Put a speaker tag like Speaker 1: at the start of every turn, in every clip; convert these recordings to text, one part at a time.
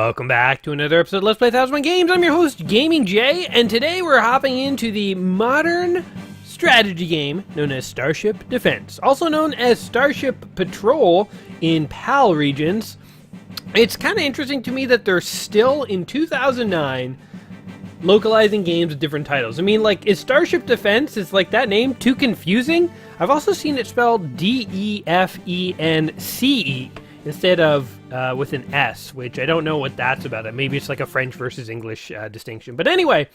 Speaker 1: Welcome back to another episode of Let's Play 1001 Games. I'm your host, Gaming Jay, and today we're hopping into the modern strategy game known as Starship Defense, also known as Starship Patrol in PAL regions. It's kind of interesting to me that they're still, in 2009, localizing games with different titles. I mean, like, is Starship Defense, is like that name too confusing? I've also seen it spelled D-E-F-E-N-C-E instead of with an S, which I don't know what that's about. Maybe it's like a French versus English distinction. But anyway,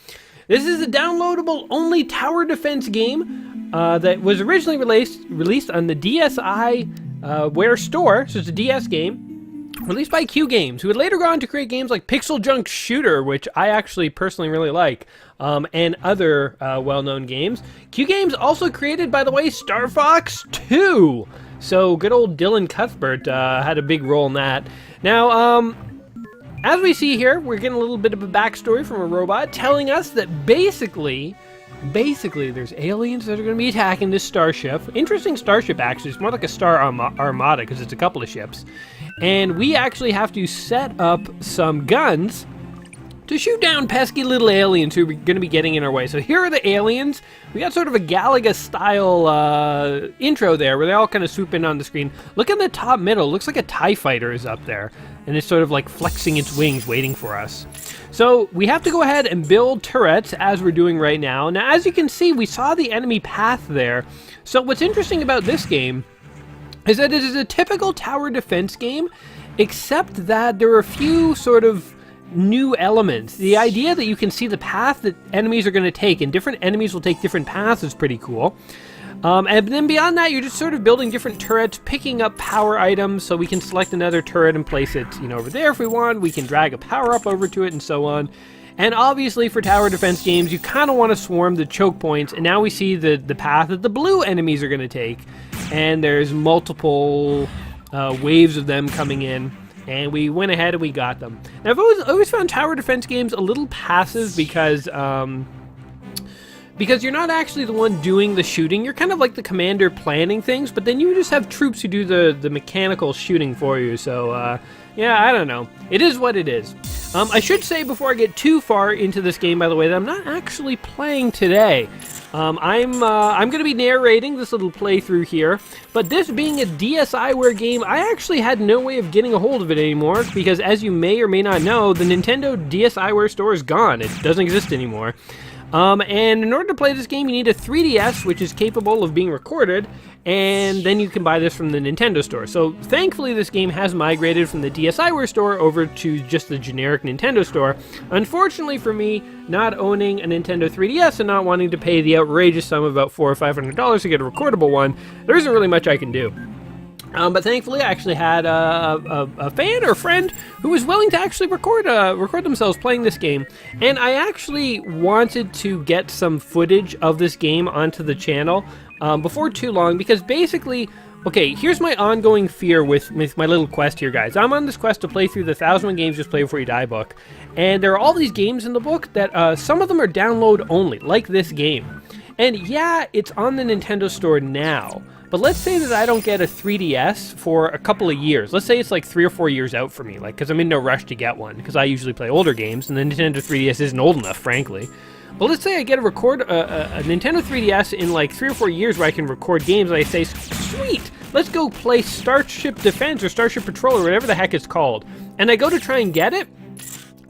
Speaker 1: this is a downloadable only tower defense game that was originally released on the DSiWare store, so it's a DS game, released by Q Games, who would later go on to create games like Pixel Junk Shooter, which I actually personally really like, and other well-known games. Q Games also created, by the way, Star Fox 2. So good old Dylan Cuthbert had a big role in that. Now, as we see here, we're getting a little bit of a backstory from a robot telling us that basically there's aliens that are going to be attacking this starship. Interesting starship, actually. It's more like a star armada because it's a couple of ships. And we actually have to set up some guns to shoot down pesky little aliens who are going to be getting in our way. So here are the aliens. We got sort of a Galaga-style intro there, where they all kind of swoop in on the screen. Look in the top middle. Looks like a TIE fighter is up there, and it's sort of like flexing its wings, waiting for us. So we have to go ahead and build turrets, as we're doing right now. Now, as you can see, we saw the enemy path there. So what's interesting about this game is that it is a typical tower defense game, except that there are a few sort of new elements. The idea that you can see the path that enemies are going to take, and different enemies will take different paths, is pretty cool. And then beyond that, you're just sort of building different turrets, picking up power items, so we can select another turret and place it, over there if we want. We can drag a power up over to it, and so on. And obviously, for tower defense games, you kind of want to swarm the choke points. And now we see the path that the blue enemies are going to take, and there's multiple waves of them coming in. And we went ahead and we got them. Now, I've always found tower defense games a little passive because you're not actually the one doing the shooting. You're kind of like the commander planning things, but then you just have troops who do the mechanical shooting for you. So, yeah, I don't know. It is what it is. I should say before I get too far into this game, by the way, that I'm not actually playing today. I'm going to be narrating this little playthrough here, but this being a DSiWare game, I actually had no way of getting a hold of it anymore, because as you may or may not know, the Nintendo DSiWare store is gone. It doesn't exist anymore. And in order to play this game, you need a 3DS, which is capable of being recorded, and then you can buy this from the Nintendo store. So thankfully, this game has migrated from the DSiWare store over to just the generic Nintendo store. Unfortunately for me, not owning a Nintendo 3DS and not wanting to pay the outrageous sum of about $400 or $500 to get a recordable one, there isn't really much I can do. But thankfully, I actually had a fan or a friend who was willing to actually record themselves playing this game. And I actually wanted to get some footage of this game onto the channel before too long, because basically, okay, here's my ongoing fear with my little quest here, guys. I'm on this quest to play through the 1001 Games Just Play Before You Die book. And there are all these games in the book that some of them are download only, like this game. And yeah, it's on the Nintendo store now. But let's say that I don't get a 3DS for a couple of years. Let's say it's like 3 or 4 years out for me, like, because I'm in no rush to get one, because I usually play older games, and the Nintendo 3DS isn't old enough, frankly. But let's say I get a Nintendo 3DS in like 3 or 4 years where I can record games, and I say, sweet, let's go play Starship Defense or Starship Patrol or whatever the heck it's called. And I go to try and get it,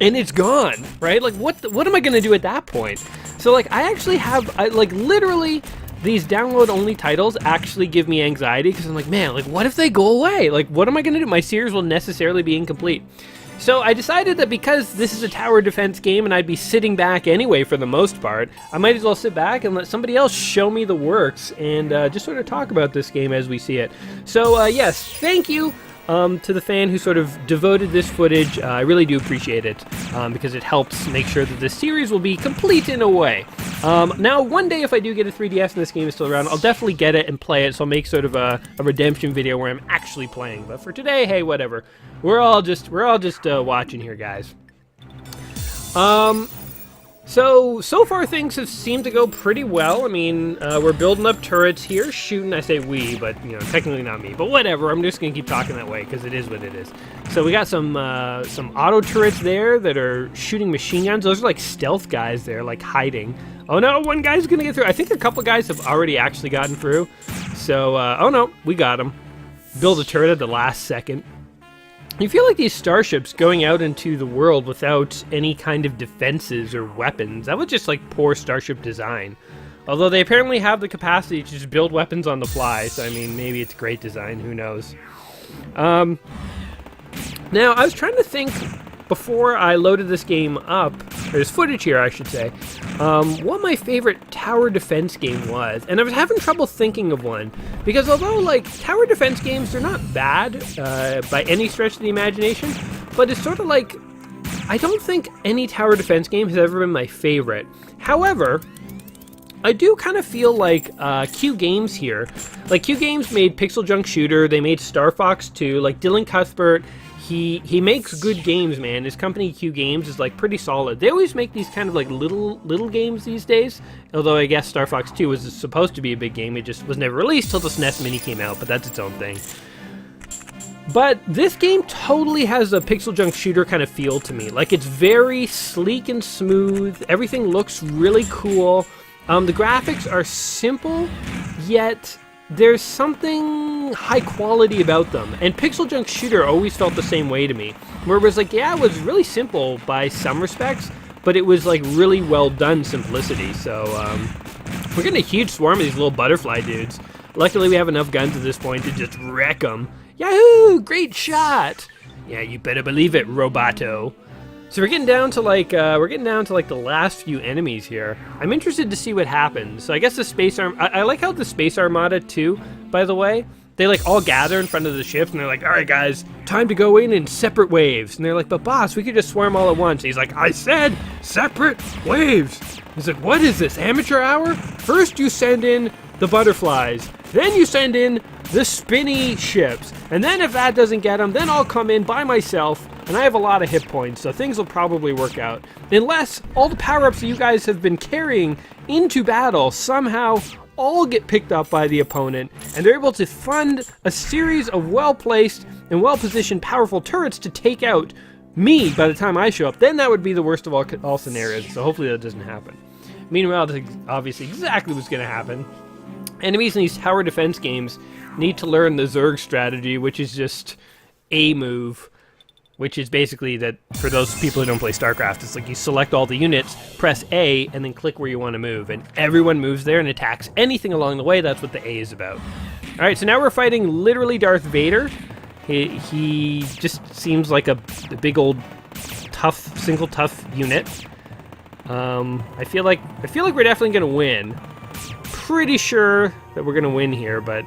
Speaker 1: and it's gone, right? Like, what am I going to do at that point? So, like, I actually have, literally, these download-only titles actually give me anxiety, because I'm like, man, like, what if they go away? Like, what am I going to do? My series will necessarily be incomplete. So I decided that because this is a tower defense game and I'd be sitting back anyway for the most part, I might as well sit back and let somebody else show me the works and just sort of talk about this game as we see it. So, yes, thank you to the fan who sort of devoted this footage. I really do appreciate it, because it helps make sure that this series will be complete in a way. Now, one day if I do get a 3DS and this game is still around, I'll definitely get it and play it, so I'll make sort of a redemption video where I'm actually playing. But for today, hey, whatever. We're all just watching here, guys. So far things have seemed to go pretty well. I mean, we're building up turrets here, shooting. I say we, but, you know, technically not me. But whatever, I'm just going to keep talking that way because it is what it is. So we got some auto turrets there that are shooting machine guns. Those are like stealth guys there, like hiding. Oh no, one guy's going to get through. I think a couple guys have already actually gotten through. So, oh no, we got him. Build a turret at the last second. You feel like these starships going out into the world without any kind of defenses or weapons, that was just like poor starship design. Although they apparently have the capacity to just build weapons on the fly, so I mean, maybe it's great design, who knows. Now, I was trying to think before I loaded this game up, or this footage here I should say, what my favorite tower defense game was, and I was having trouble thinking of one, because although like tower defense games, they're not bad by any stretch of the imagination, but it's sort of like, I don't think any tower defense game has ever been my favorite. However, I do kind of feel like Q Games here, like Q Games made Pixel Junk Shooter, they made Star Fox 2, like Dylan Cuthbert, he makes good games, man. His company Q Games is like pretty solid. They always make these kind of like little games these days. Although I guess Star Fox 2 was supposed to be a big game, it just was never released till the SNES Mini came out, but that's its own thing. But this game totally has a Pixel Junk Shooter kind of feel to me. Like it's very sleek and smooth. Everything looks really cool. The graphics are simple, yet there's something high quality about them. And Pixel Junk Shooter always felt the same way to me. Where it was like, yeah, it was really simple by some respects, but it was like really well done simplicity. So we're getting a huge swarm of these little butterfly dudes. Luckily we have enough guns at this point to just wreck them. Yahoo! Great shot! Yeah, you better believe it, Roboto. So we're getting down to like the last few enemies here. I'm interested to see what happens. So I guess the space I like how the Space Armada too, by the way, they like all gather in front of the ships and they're like, all right guys, time to go in separate waves. And they're like, but boss, we could just swarm all at once. And he's like, I said separate waves. He's like, what is this, amateur hour? First you send in the butterflies, then you send in the spinny ships, and then if that doesn't get them, then I'll come in by myself, and I have a lot of hit points, so things will probably work out. Unless all the power-ups that you guys have been carrying into battle somehow all get picked up by the opponent, and they're able to fund a series of well-placed and well-positioned powerful turrets to take out me by the time I show up, then that would be the worst of all scenarios, so hopefully that doesn't happen. Meanwhile, that's obviously exactly what's going to happen. Enemies in these tower defense games need to learn the Zerg strategy, which is just a move, which is basically that, for those people who don't play StarCraft, it's like you select all the units, press A, and then click where you want to move, and everyone moves there and attacks anything along the way. That's what the A is about. Alright, so now we're fighting literally Darth Vader. He just seems like a big old tough unit. I feel like we're definitely gonna win. Pretty sure that we're gonna win here, but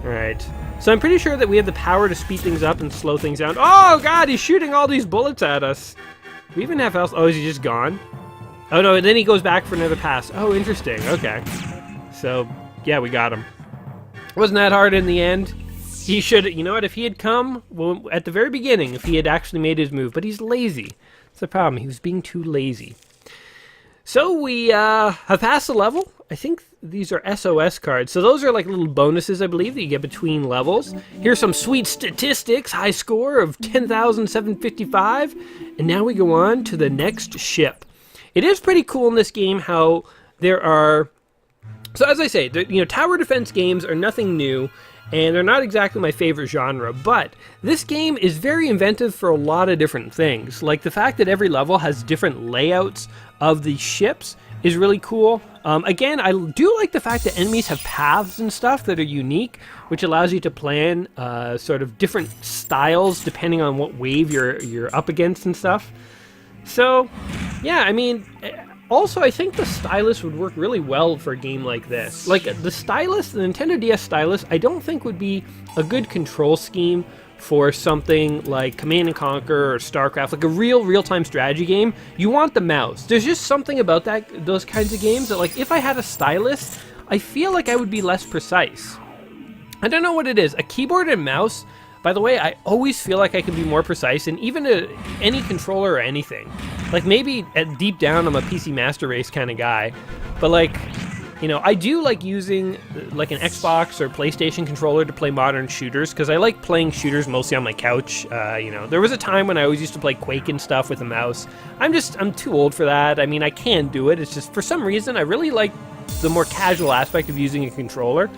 Speaker 1: alright. So I'm pretty sure that we have the power to speed things up and slow things down. Oh god, he's shooting all these bullets at us. Do we even have else? Oh, is he just gone? Oh no, and then he goes back for another pass. Oh, interesting. Okay. So, yeah, we got him. Wasn't that hard in the end? He should, you know what, if he had come, well, at the very beginning, if he had actually made his move, but he's lazy. That's the problem, he was being too lazy. So we have passed the level. I think these are SOS cards. So those are like little bonuses, I believe, that you get between levels. Here's some sweet statistics. High score of 10,755. And now we go on to the next ship. It is pretty cool in this game how there are... So as I say, tower defense games are nothing new, and they're not exactly my favorite genre, but this game is very inventive for a lot of different things. Like the fact that every level has different layouts of the ships is really cool. Again, I do like the fact that enemies have paths and stuff that are unique, which allows you to plan sort of different styles depending on what wave you're up against and stuff. So, yeah, I mean... Also, I think the stylus would work really well for a game like this. Like, the stylus, the Nintendo DS stylus, I don't think would be a good control scheme for something like Command & Conquer or StarCraft, like a real-time strategy game. You want the mouse. There's just something about those kinds of games that, like, if I had a stylus, I feel like I would be less precise. I don't know what it is. A keyboard and mouse, by the way, I always feel like I can be more precise in even any controller or anything. Like, maybe deep down I'm a PC Master Race kind of guy, but like, you know, I do like using like an Xbox or PlayStation controller to play modern shooters, because I like playing shooters mostly on my couch. You know, there was a time when I always used to play Quake and stuff with a mouse. I'm too old for that. I mean, I can do it. It's just, for some reason, I really like the more casual aspect of using a controller.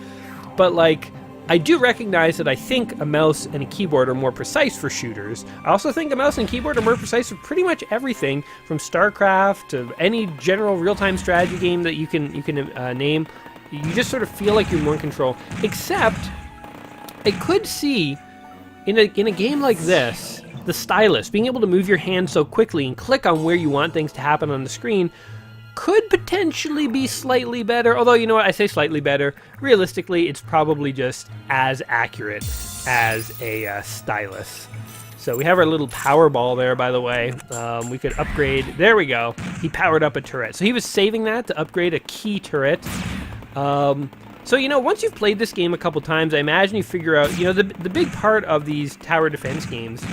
Speaker 1: But like, I do recognize that I think a mouse and a keyboard are more precise for shooters. I also think a mouse and keyboard are more precise for pretty much everything, from StarCraft to any general real-time strategy game that you can name. You just sort of feel like you're more in control. Except, I could see in a game like this, the stylus, being able to move your hand so quickly and click on where you want things to happen on the screen, could potentially be slightly better. Although, you know what, I say slightly better. Realistically, it's probably just as accurate as a stylus. So we have our little power ball there, by the way. We could upgrade. There we go. He powered up a turret. So he was saving that to upgrade a key turret. So, you know, once you've played this game a couple times, I imagine you figure out, you know, the big part of these tower defense games,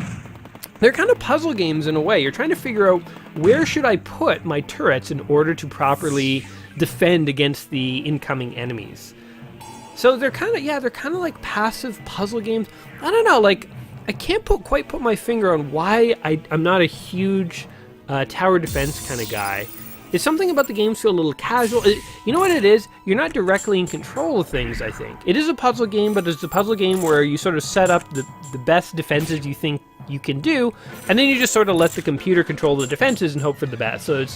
Speaker 1: they're kind of puzzle games in a way. You're trying to figure out, where should I put my turrets in order to properly defend against the incoming enemies. So they're kind of like passive puzzle games. I don't know, like, I can't quite put my finger on why I'm not a huge tower defense kind of guy. It's something about the games feel a little casual. You know what it is? You're not directly in control of things, I think. It is a puzzle game, but it's a puzzle game where you sort of set up the best defenses you think you can do, and then you just sort of let the computer control the defenses and hope for the best. So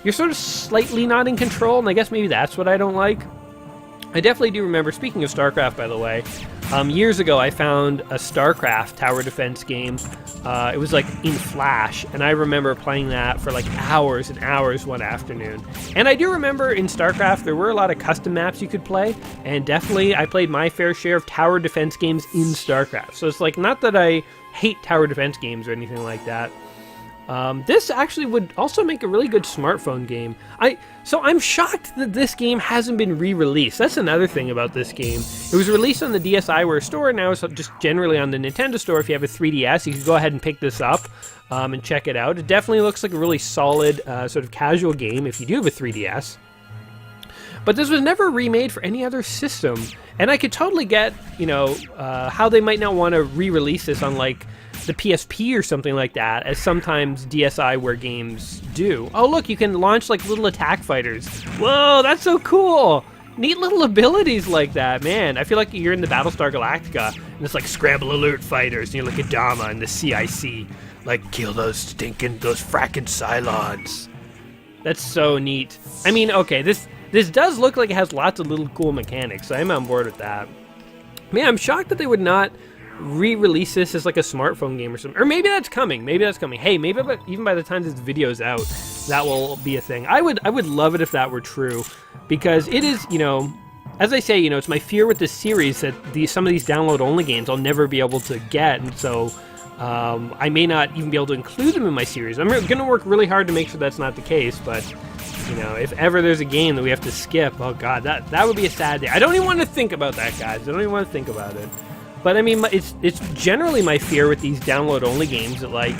Speaker 1: you're sort of slightly not in control, and I guess maybe that's what I don't like. I definitely do remember, speaking of StarCraft, by the way, years ago I found a StarCraft tower defense game. It was like in Flash, and I remember playing that for like hours and hours one afternoon. And I do remember in StarCraft there were a lot of custom maps you could play, and definitely I played my fair share of tower defense games in StarCraft. So it's like, not that I hate tower defense games or anything like that. This actually would also make a really good smartphone game. So I'm shocked that this game hasn't been re-released. That's another thing about this game. It was released on the DSiWare store, now it's just generally on the Nintendo store. If you have a 3DS, you can go ahead and pick this up and check it out. It definitely looks like a really solid sort of casual game if you do have a 3DS. But this was never remade for any other system. And I could totally get, you know, how they might not want to re-release this on, like, the PSP or something like that, as sometimes DSiWare games do. Oh, look, you can launch, like, little attack fighters. Whoa, that's so cool! Neat little abilities like that, man. I feel like you're in the Battlestar Galactica, and it's like Scramble Alert fighters, and you're like Adama in the CIC. Like, kill those fracking Cylons. That's so neat. I mean, okay, this does look like it has lots of little cool mechanics, so I'm on board with that. Man, I'm shocked that they would not re-release this as like a smartphone game or something. Or maybe that's coming. Hey, maybe even by the time this video's out, that will be a thing. I would love it if that were true, because it is, you know, as I say, you know, it's my fear with this series that some of these download-only games I'll never be able to get, and so I may not even be able to include them in my series. I'm going to work really hard to make sure that's not the case, but, you know, if ever there's a game that we have to skip, oh god, that would be a sad day. I don't even want to think about that, guys. I don't even want to think about it. But I mean, it's generally my fear with these download-only games that, like,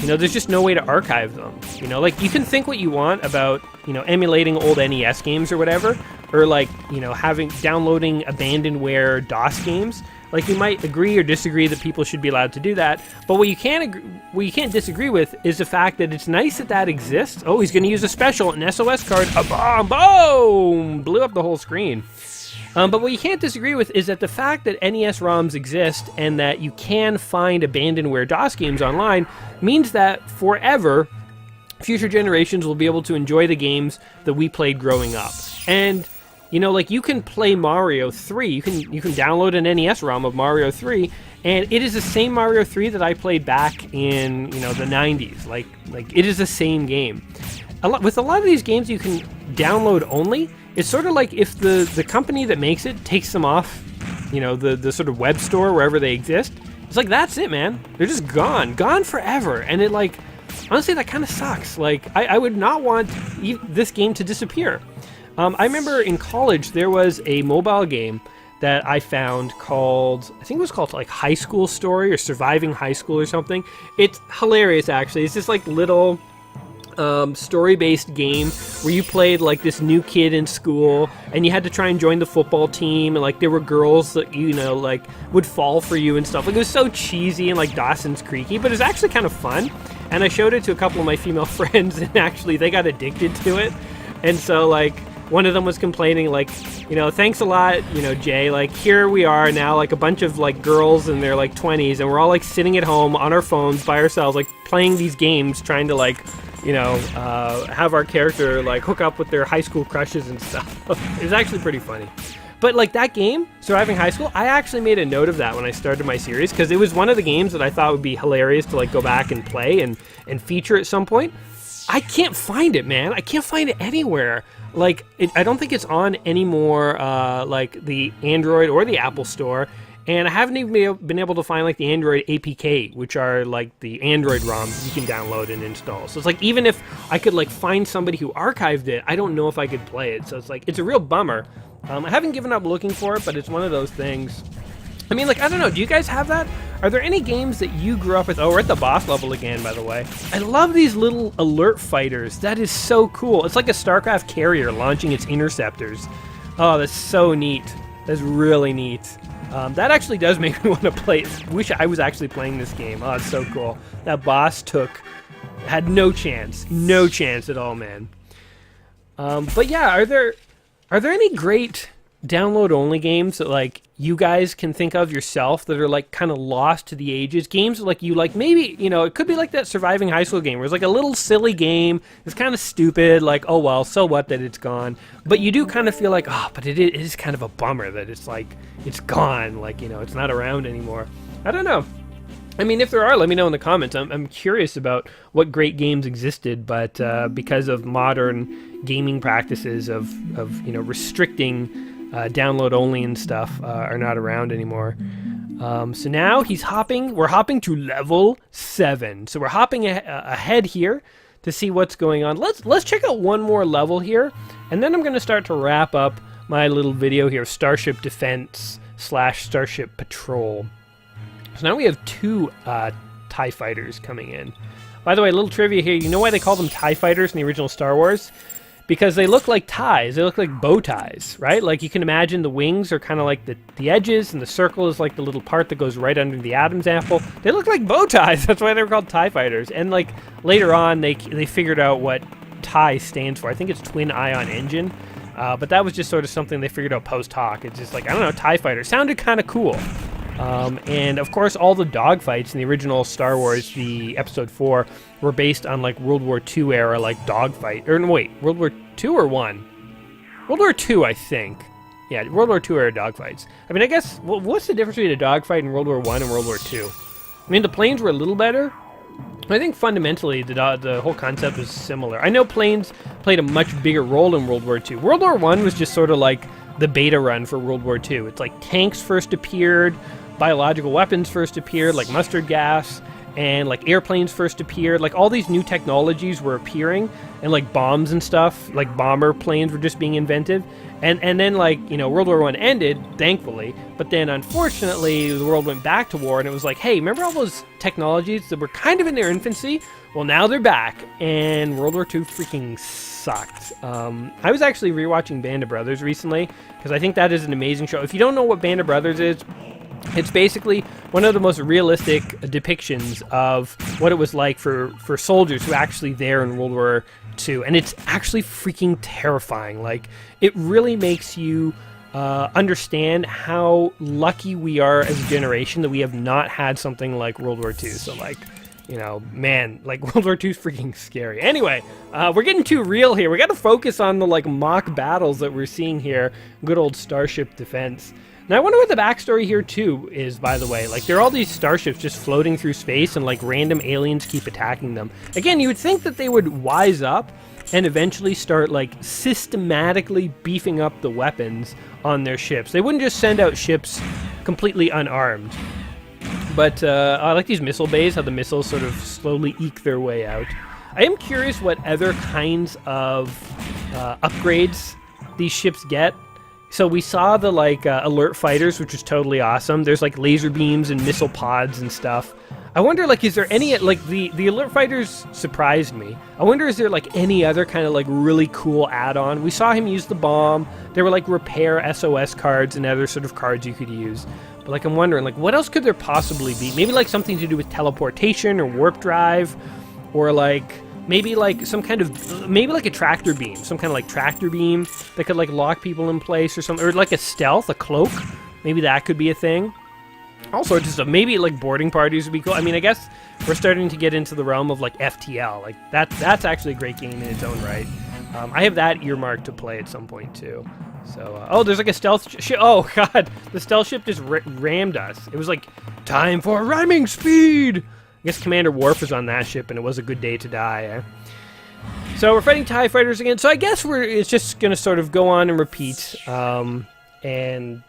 Speaker 1: you know, there's just no way to archive them. You know, like, you can think what you want about, you know, emulating old NES games or whatever, or, like, you know, downloading abandonware DOS games. Like, you might agree or disagree that people should be allowed to do that, but what you can't disagree with is the fact that it's nice that exists. Oh, he's going to use a special, an SOS card. A bomb! Boom! Blew up the whole screen. But what you can't disagree with is that the fact that NES ROMs exist and that you can find abandonware DOS games online means that forever, future generations will be able to enjoy the games that we played growing up. And, you know, like, you can play Mario 3, you can download an NES ROM of Mario 3, and it is the same Mario 3 that I played back in, you know, the 90s. Like it is the same game. With a lot of these games you can download only, it's sort of like if the company that makes it takes them off, you know, the sort of web store wherever they exist. It's like, that's it, man. They're just gone forever. And it, like, honestly, that kind of sucks. Like, I would not want this game to disappear. I remember in college there was a mobile game that I found called, I think it was called like High School Story or Surviving High School or something. It's hilarious, actually. It's just like little story-based game where you played like this new kid in school and you had to try and join the football team, and like there were girls that, you know, like would fall for you and stuff. Like, it was so cheesy and like Dawson's Creeky, but it's actually kind of fun. And I showed it to a couple of my female friends, and actually they got addicted to it. And so like one of them was complaining, like, you know, thanks a lot, you know, Jay, like, here we are now, like a bunch of like girls in their like 20s, and we're all like sitting at home on our phones by ourselves, like playing these games, trying to like, you know, have our character like hook up with their high school crushes and stuff. It was actually pretty funny. But like that game, Surviving High School, I actually made a note of that when I started my series, because it was one of the games that I thought would be hilarious to like go back and play and feature at some point. I can't find it, man. I can't find it anywhere. Like, I don't think it's on anymore, like the Android or the Apple Store. And I haven't even been able to find like the Android APK, which are like the Android ROMs you can download and install. So it's like, even if I could like find somebody who archived it, I don't know if I could play it. So it's like, it's a real bummer. I haven't given up looking for it, but it's one of those things. I mean, like, I don't know, do you guys have that? Are there any games that you grew up with? Oh, we're at the boss level again, by the way. I love these little alert fighters. That is so cool. It's like a StarCraft carrier launching its interceptors. Oh, that's so neat. That's really neat. That actually does make me want to play it. Wish I was actually playing this game. Oh, it's so cool. That boss had no chance at all, man. But yeah, are there any great download-only games that like you guys can think of yourself that are like kind of lost to the ages? Games that like you like, maybe, you know, it could be like that Surviving High School game where it's like a little silly game. It's kind of stupid, like, oh well, so what that it's gone. But you do kind of feel like, oh, but it is kind of a bummer that it's like, it's gone, like, you know, it's not around anymore. I don't know. I mean, if there are, let me know in the comments. I'm curious about what great games existed, but because of modern gaming practices of you know, restricting download only and stuff, are not around anymore. So now we're hopping to level 7. So we're hopping ahead here to see what's going on. Let's check out one more level here, and then I'm going to start to wrap up my little video here, Starship Defense / Starship Patrol. So now we have 2 TIE fighters coming in. By the way, a little trivia here. You know why they call them TIE fighters in the original Star Wars? Because they look like ties. They look like bow ties, right? Like, you can imagine the wings are kind of like the edges, and the circle is like the little part that goes right under the Adam's apple. They look like bow ties. That's why they were called TIE fighters. And like later on, they figured out what TIE stands for. I think it's Twin Ion Engine. But that was just sort of something they figured out post hoc. It's just like, I don't know, TIE fighter. Sounded kind of cool. And of course, all the dogfights in the original Star Wars, the Episode 4, were based on like World War II era, like dogfight. Or no, wait, World War II or 1? World War II, I think. Yeah, World War II era dogfights. I mean, I guess, well, what's the difference between a dogfight in World War I and World War II? I mean, the planes were a little better. I think fundamentally the whole concept was similar. I know planes played a much bigger role in World War II. World War I was just sort of like the beta run for World War II. It's like tanks first appeared, biological weapons first appeared, like mustard gas, and like airplanes first appeared. Like, all these new technologies were appearing, and like bombs and stuff, like bomber planes were just being invented. And then, like, you know, World War I ended, thankfully, but then unfortunately the world went back to war, and it was like, hey, remember all those technologies that were kind of in their infancy? Well, now they're back, and World War II freaking sucked. I was actually rewatching Band of Brothers recently, because I think that is an amazing show. If you don't know what Band of Brothers is, it's basically one of the most realistic depictions of what it was like for soldiers who were actually there in World War II. And it's actually freaking terrifying. Like, it really makes you understand how lucky we are as a generation that we have not had something like World War II. So, like, you know, man, like, World War II is freaking scary. Anyway, we're getting too real here. We got to focus on the, like, mock battles that we're seeing here. Good old Starship Defense. Now, I wonder what the backstory here, too, is, by the way. Like, there are all these starships just floating through space, and, like, random aliens keep attacking them. Again, you would think that they would wise up and eventually start, like, systematically beefing up the weapons on their ships. They wouldn't just send out ships completely unarmed. But I like these missile bays, how the missiles sort of slowly eke their way out. I am curious what other kinds of upgrades these ships get. So we saw the like alert fighters, which was totally awesome. There's like laser beams and missile pods and stuff. I wonder, like, is there any, like, the alert fighters surprised me. I wonder, is there, like, any other kind of, like, really cool add-on? We saw him use the bomb. There were, like, repair SOS cards and other sort of cards you could use. But, like, I'm wondering, like, what else could there possibly be? Maybe, like, something to do with teleportation or warp drive, or, like, maybe, like, some kind of, maybe, like, a tractor beam. Some kind of, like, tractor beam that could, like, lock people in place or something. Or, like, a stealth, a cloak. Maybe that could be a thing. All sorts of stuff. Maybe like boarding parties would be cool. I mean, I guess we're starting to get into the realm of like FTL. Like that's actually a great game in its own right. I have that earmarked to play at some point too. So, oh, there's like a stealth ship. Oh god, the stealth ship just rammed us. It was like time for ramming speed. I guess Commander Worf was on that ship, and it was a good day to die. Eh? So we're fighting TIE fighters again. So I guess it's just gonna sort of go on and repeat, and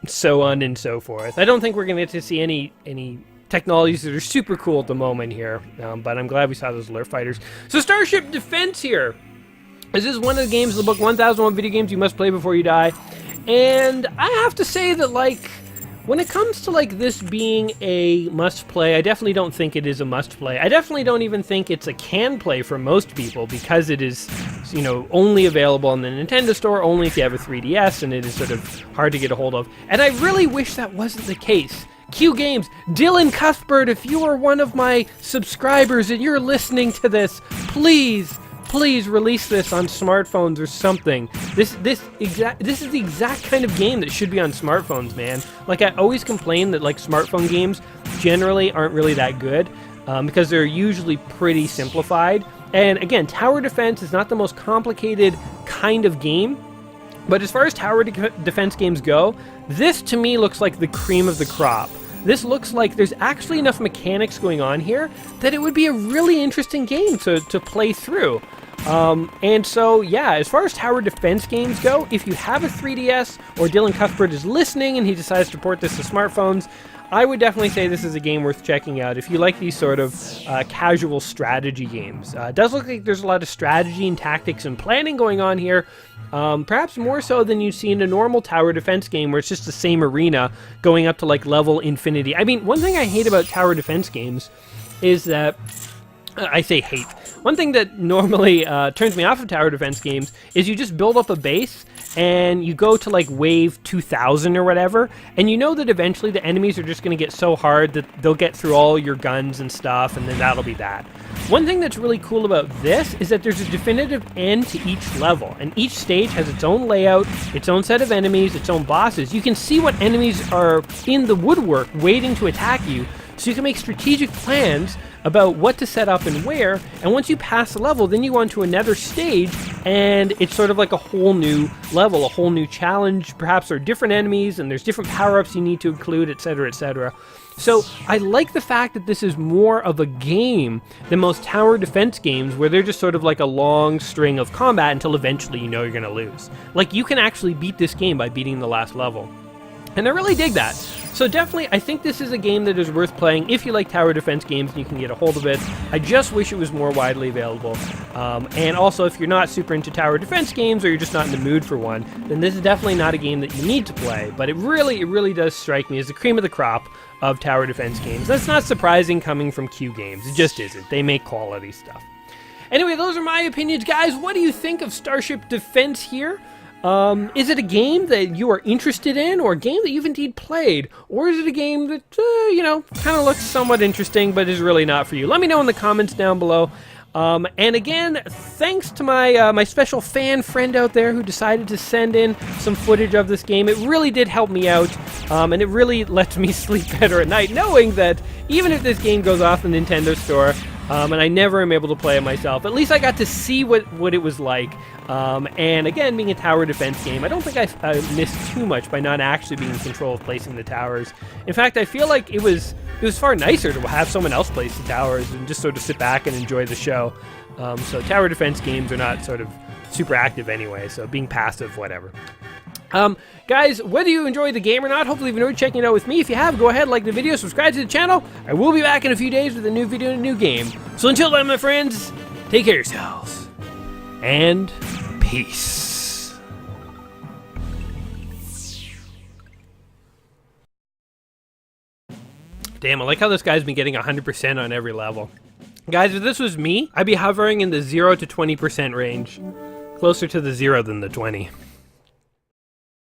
Speaker 1: so on and so forth. I don't think we're going to get to see any technologies that are super cool at the moment here, but I'm glad we saw those alert fighters. So Starship Defense here. This is one of the games in the book, 1001 Video Games You Must Play Before You Die. And I have to say that, like, when it comes to, like, this being a must-play, I definitely don't think it is a must-play. I definitely don't even think it's a can-play for most people because it is, you know, only available in the Nintendo Store, only if you have a 3DS, and it is sort of hard to get a hold of. And I really wish that wasn't the case. Q Games, Dylan Cuthbert, if you are one of my subscribers and you're listening to this, please release this on smartphones or something. This is the exact kind of game that should be on smartphones, man. Like, I always complain that, like, smartphone games generally aren't really that good because they're usually pretty simplified. And again, tower defense is not the most complicated kind of game, but as far as tower defense games go, this to me looks like the cream of the crop. This looks like there's actually enough mechanics going on here that it would be a really interesting game to play through. And so, yeah, as far as tower defense games go, if you have a 3DS or Dylan Cuthbert is listening and he decides to port this to smartphones, I would definitely say this is a game worth checking out if you like these sort of casual strategy games. It does look like there's a lot of strategy and tactics and planning going on here, perhaps more so than you see in a normal tower defense game where it's just the same arena going up to like level infinity. I mean, one thing I hate about tower defense games is that, I say hate. One thing that normally turns me off of tower defense games is you just build up a base and you go to like wave 2000 or whatever, and you know that eventually the enemies are just going to get so hard that they'll get through all your guns and stuff, and then that'll be that. One thing that's really cool about this is that there's a definitive end to each level, and each stage has its own layout, its own set of enemies, its own bosses. You can see what enemies are in the woodwork waiting to attack you, so you can make strategic plans about what to set up and where, and once you pass the level, then you go on to another stage, and it's sort of like a whole new level, a whole new challenge. Perhaps there are different enemies, and there's different power-ups you need to include, etc., etc. So I like the fact that this is more of a game than most tower defense games where they're just sort of like a long string of combat until eventually you know you're going to lose. Like, you can actually beat this game by beating the last level. And I really dig that. So definitely, I think this is a game that is worth playing if you like tower defense games and you can get a hold of it. I just wish it was more widely available. And also, if you're not super into tower defense games or you're just not in the mood for one, then this is definitely not a game that you need to play. But it really does strike me as the cream of the crop of tower defense games. That's not surprising coming from Q Games. It just isn't. They make quality stuff. Anyway, those are my opinions. Guys, what do you think of Starship Defense here? Is it a game that you are interested in, or a game that you've indeed played? Or is it a game that, you know, kind of looks somewhat interesting, but is really not for you? Let me know in the comments down below. And again, thanks to my special fan friend out there who decided to send in some footage of this game. It really did help me out, and it really lets me sleep better at night, knowing that even if this game goes off the Nintendo Store, and I never am able to play it myself, at least I got to see what it was like. And again, being a tower defense game, I don't think I missed too much by not actually being in control of placing the towers. In fact, I feel like it was far nicer to have someone else place the towers and just sort of sit back and enjoy the show. So tower defense games are not sort of super active anyway, so being passive, whatever. Guys, whether you enjoy the game or not, hopefully you've enjoyed checking it out with me. If you have, go ahead, like the video, subscribe to the channel. I will be back in a few days with a new video and a new game. So until then, my friends, take care of yourselves. And peace. Damn, I like how this guy's been getting 100% on every level. Guys, if this was me, I'd be hovering in the 0 to 20% range. Closer to the 0 than the 20.